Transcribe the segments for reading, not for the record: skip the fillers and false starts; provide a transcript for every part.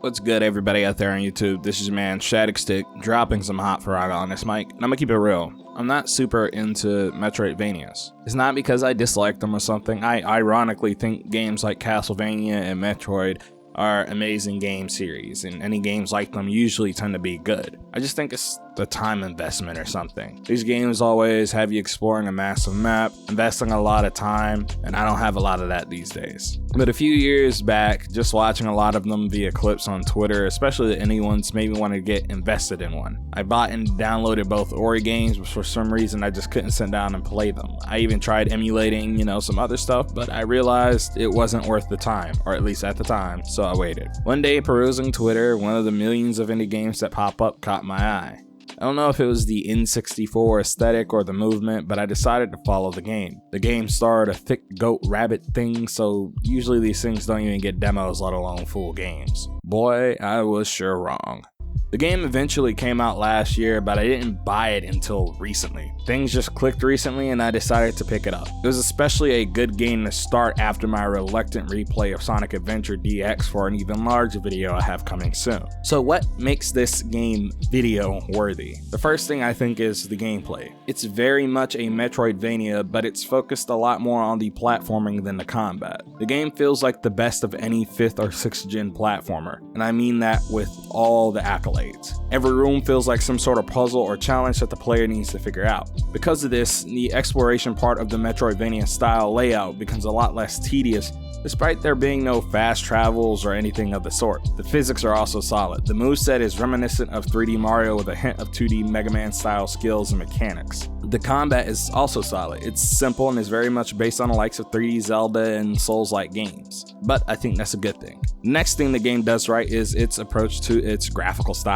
What's good, everybody out there on YouTube? This is your man Hastags dropping some hot Faraga on this mic, and I'm gonna keep it real. I'm not super into Metroidvanias. It's not because I dislike them or something. I ironically think games like Castlevania and Metroid are amazing game series, and any games like them usually tend to be good. I just think it's the time investment or something. These games always have you exploring a massive map, investing a lot of time, and I don't have a lot of that these days. But a few years back, just watching a lot of them via clips on Twitter, especially the indie ones, made me want to get invested in one. I bought and downloaded both Ori games, but for some reason I just couldn't sit down and play them. I even tried emulating, some other stuff, but I realized it wasn't worth the time, or at least at the time, so I waited. One day, perusing Twitter, one of the millions of indie games that pop up caught my eye. I don't know if it was the N64 aesthetic or the movement, but I decided to follow the game. The game starred a thick goat rabbit thing, so usually these things don't even get demos, let alone full games. Boy, I was sure wrong. The game eventually came out last year, but I didn't buy it until recently. Things just clicked recently and I decided to pick it up. It was especially a good game to start after my reluctant replay of Sonic Adventure DX for an even larger video I have coming soon. So what makes this game video worthy? The first thing I think is the gameplay. It's very much a Metroidvania, but it's focused a lot more on the platforming than the combat. The game feels like the best of any 5th or 6th gen platformer, and I mean that with all the accolades. Every room feels like some sort of puzzle or challenge that the player needs to figure out. Because of this, the exploration part of the Metroidvania style layout becomes a lot less tedious, despite there being no fast travels or anything of the sort. The physics are also solid. The moveset is reminiscent of 3D Mario with a hint of 2D Mega Man style skills and mechanics. The combat is also solid. It's simple and is very much based on the likes of 3D Zelda and Souls-like games, but I think that's a good thing. Next thing the game does right is its approach to its graphical style.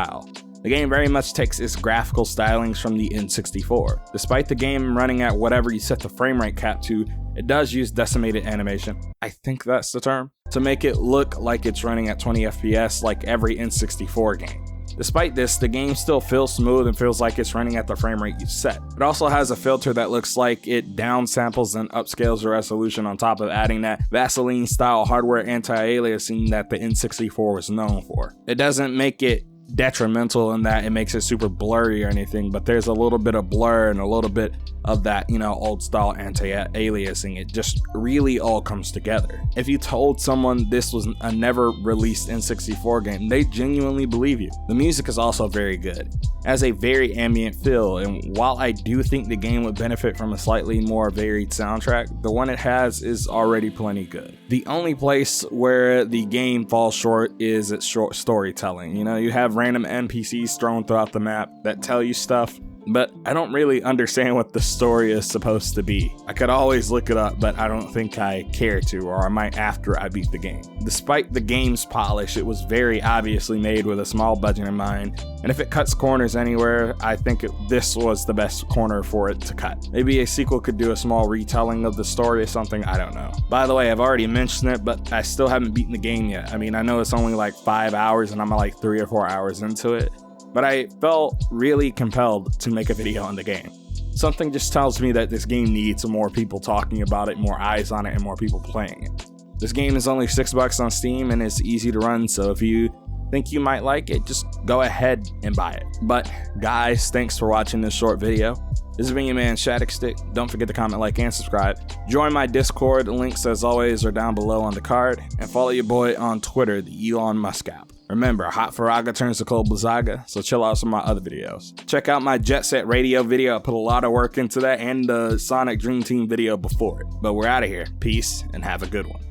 The game very much takes its graphical stylings from the N64. Despite the game running at whatever you set the frame rate cap to, it does use decimated animation, I think that's the term, to make it look like it's running at 20 FPS like every N64 game. Despite this, the game still feels smooth and feels like it's running at the frame rate you set. It also has a filter that looks like it downsamples and upscales the resolution on top of adding that Vaseline-style hardware anti-aliasing that the N64 was known for. It doesn't make it detrimental in that it makes it super blurry or anything, but there's a little bit of blur and a little bit of that, old style anti-aliasing. It just really all comes together. If you told someone this was a never released N64 game, they genuinely believe you. The music is also very good. It has a very ambient feel, and while I do think the game would benefit from a slightly more varied soundtrack, the one it has is already plenty good. The only place where the game falls short is its short storytelling. You have random NPCs thrown throughout the map that tell you stuff, but I don't really understand what the story is supposed to be. I could always look it up, but I don't think I care to, or I might after I beat the game. Despite the game's polish, it was very obviously made with a small budget in mind, and if it cuts corners anywhere, I think this was the best corner for it to cut. Maybe a sequel could do a small retelling of the story or something, I don't know. By the way, I've already mentioned it, but I still haven't beaten the game yet. I know it's only like 5 hours and I'm like 3 or 4 hours into it, but I felt really compelled to make a video on the game. Something just tells me that this game needs more people talking about it, more eyes on it, and more people playing it. This game is only $6 on Steam and it's easy to run, so if you think you might like it, just go ahead and buy it. But guys, thanks for watching this short video. This has been your man Hastags. Don't forget to comment, like, and subscribe. Join my Discord. The links, as always, are down below on the card. And follow your boy on Twitter, the Elon Musk app. Remember, Hot Faraga turns to Cold Blizzaga, so chill out some of my other videos. Check out my Jet Set Radio video. I put a lot of work into that, and the Sonic Dream Team video before it. But we're out of here. Peace, and have a good one.